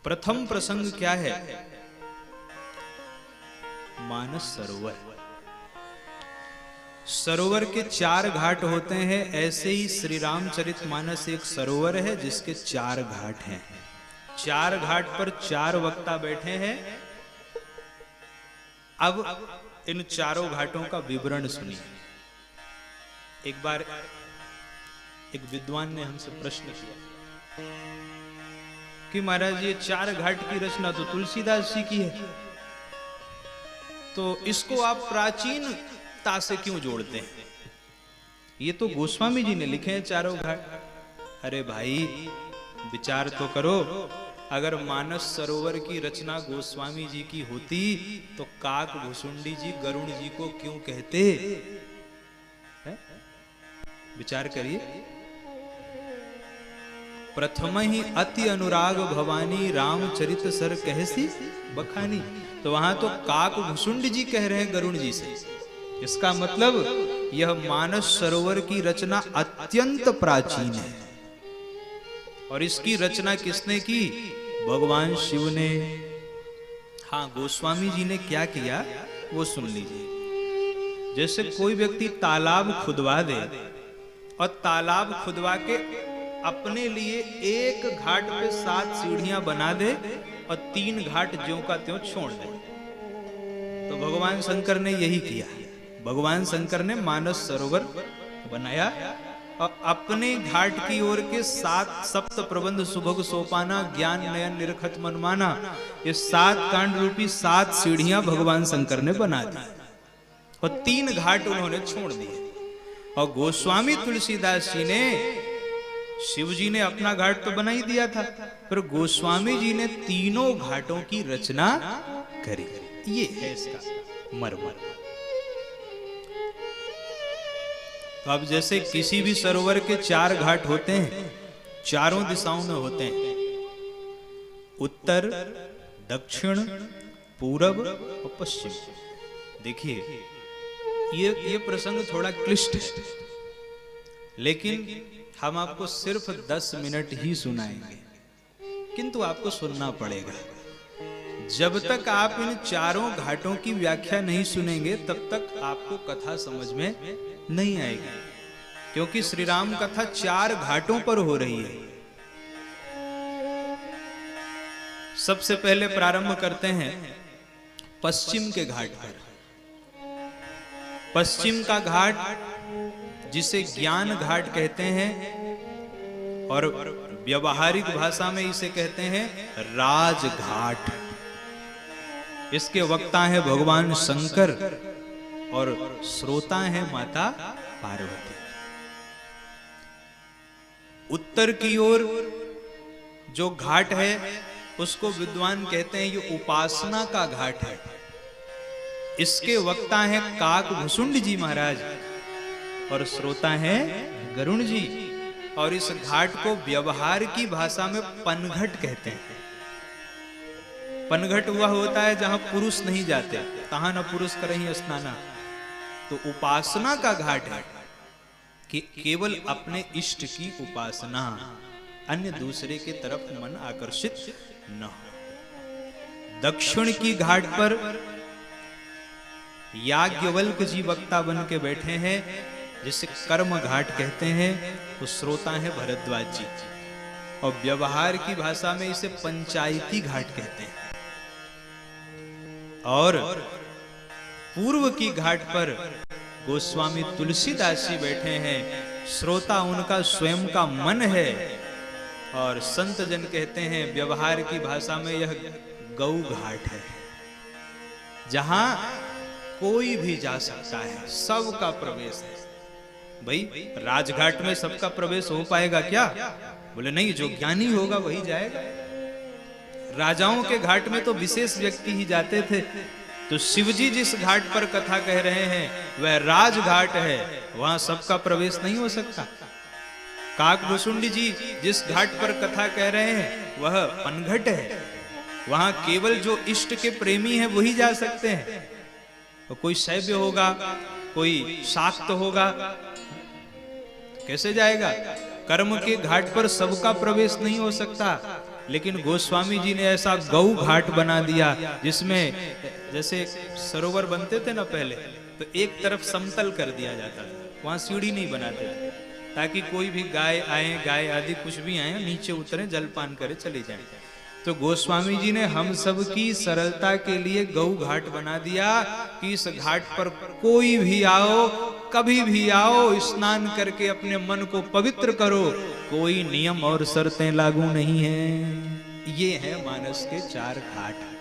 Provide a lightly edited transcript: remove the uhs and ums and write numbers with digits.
प्रथम प्रसंग क्या है? मानस सरोवर। सरोवर के 4 घाट होते हैं, ऐसे ही श्री रामचरितमानस एक सरोवर है जिसके 4 घाट हैं। 4 घाट पर 4 वक्ता बैठे हैं। अब इन चारों घाटों का विवरण सुनिए। एक बार एक विद्वान ने हमसे प्रश्न किया कि महाराज ये 4 घाट की रचना तो तुलसीदास जी की है, तो इसको आप प्राचीनता से क्यों जोड़ते हैं? ये तो गोस्वामी जी ने लिखे हैं 4 घाट। अरे भाई विचार तो करो, अगर मानस सरोवर की रचना गोस्वामी जी की होती तो काक भुसुंडी जी गरुण जी को क्यों कहते? विचार करिए। प्रथम ही अति अनुराग भवानी रामचरित सर कहसी बखानी, तो वहां तो काक भुसुंडी जी कह रहे हैं गरुण जी से। इसका मतलब यह मानस सरोवर की रचना अत्यंत प्राचीन है। और इसकी रचना किसने की? भगवान शिव ने। हाँ, गोस्वामी जी ने क्या किया वो सुन लीजिए। जैसे कोई व्यक्ति तालाब खुदवा दे और तालाब खुदवा के अपने लिए एक घाट पे 7 सीढ़ियां बना दे और 3 घाट ज्यों का त्यों छोड़ दे, तो भगवान शंकर ने यही किया। भगवान शंकर ने मानस सरोवर बनाया और अपने घाट की ओर के 7 सप्त प्रबंध सुभग सोपाना ज्ञान नयन निरखत मनमाना, ये 7 कांड रूपी 7 सीढ़ियां भगवान शंकर ने बना दी और 3 घाट उन्होंने छोड़ दिए। और गोस्वामी तुलसीदास जी ने, शिव जी ने अपना घाट तो बना ही दिया था, पर गोस्वामी जी ने तीनों घाटों की रचना करी। ये है इसका मर्म। तो अब जैसे किसी भी सरोवर के 4 घाट होते हैं, चारों दिशाओं में होते हैं, उत्तर, दक्षिण, पूरब और पश्चिम। देखिए ये प्रसंग थोड़ा क्लिष्ट है, लेकिन हम आपको सिर्फ 10 मिनट ही सुनाएंगे, किंतु आपको सुनना पड़ेगा। जब तक आप इन चारों घाटों की व्याख्या नहीं सुनेंगे तब तक आपको कथा समझ में नहीं आएगी, क्योंकि श्री राम कथा 4 घाटों पर हो रही है। सबसे पहले प्रारंभ करते हैं पश्चिम के घाट पर। पश्चिम का घाट जिसे ज्ञान घाट कहते हैं और व्यवहारिक भाषा में इसे कहते हैं राजघाट। इसके वक्ता है भगवान शंकर और श्रोता है माता पार्वती। उत्तर की ओर जो घाट है उसको विद्वान कहते हैं ये उपासना का घाट है। इसके वक्ता है काक भुसुंड जी महाराज और श्रोता है गरुण जी। और इस घाट को व्यवहार की भाषा में पनघट कहते हैं। पनघट हुआ होता है जहां पुरुष नहीं जाते, तहां न पुरुष करहीं स्नाना। तो उपासना का घाट है कि केवल अपने इष्ट की उपासना, अन्य दूसरे के तरफ मन आकर्षित न हो। दक्षिण की घाट पर याज्ञवल्क्य जी वक्ता बन के बैठे हैं, जिसे कर्म घाट कहते हैं। तो श्रोता है भरद्वाज जी और व्यवहार की भाषा में इसे पंचायती घाट कहते हैं। और पूर्व की घाट पर गोस्वामी तुलसीदास जी बैठे हैं। श्रोता उनका स्वयं का मन है और संत जन कहते हैं व्यवहार की भाषा में यह गौ घाट है, जहां कोई भी जा सकता है, सबका प्रवेश है। भाई राजघाट में सबका प्रवेश हो पाएगा क्या? बोले नहीं, जो ज्ञानी होगा वही जाएगा। राजाओं के घाट में तो विशेष व्यक्ति ही जाते थे। तो शिवजी जिस घाट पर कथा कह रहे हैं वह राजघाट है, वहां सबका प्रवेश नहीं हो सकता। काक भुसुंडी जी जिस घाट पर कथा कह रहे हैं वह पनघट है, वहां केवल जो इष्ट के प्रेमी हैं वही जा सकते हैं। तो कोई शैव्य होगा, कोई शाक्त होगा, कैसे जाएगा? कर्म के घाट पर सबका प्रवेश नहीं हो सकता। लेकिन गोस्वामी जी ने ऐसा गौ घाट बना दिया जिसमें जैसे सरोवर बनते थे ना पहले, तो एक तरफ समतल कर दिया जाता था, वहां सीढ़ी नहीं बनाते थे, ताकि कोई भी गाय आए, गाय आदि कुछ भी आए, नीचे उतरे, जलपान करे, चले जाएं। तो गोस्वामी जी ने हम सब की सरलता के लिए गौ घाट बना दिया कि इस घाट पर कोई भी आओ, कभी भी आओ, स्नान करके अपने मन को पवित्र करो, कोई नियम और शर्तें लागू नहीं है। ये है मानस के 4 घाट।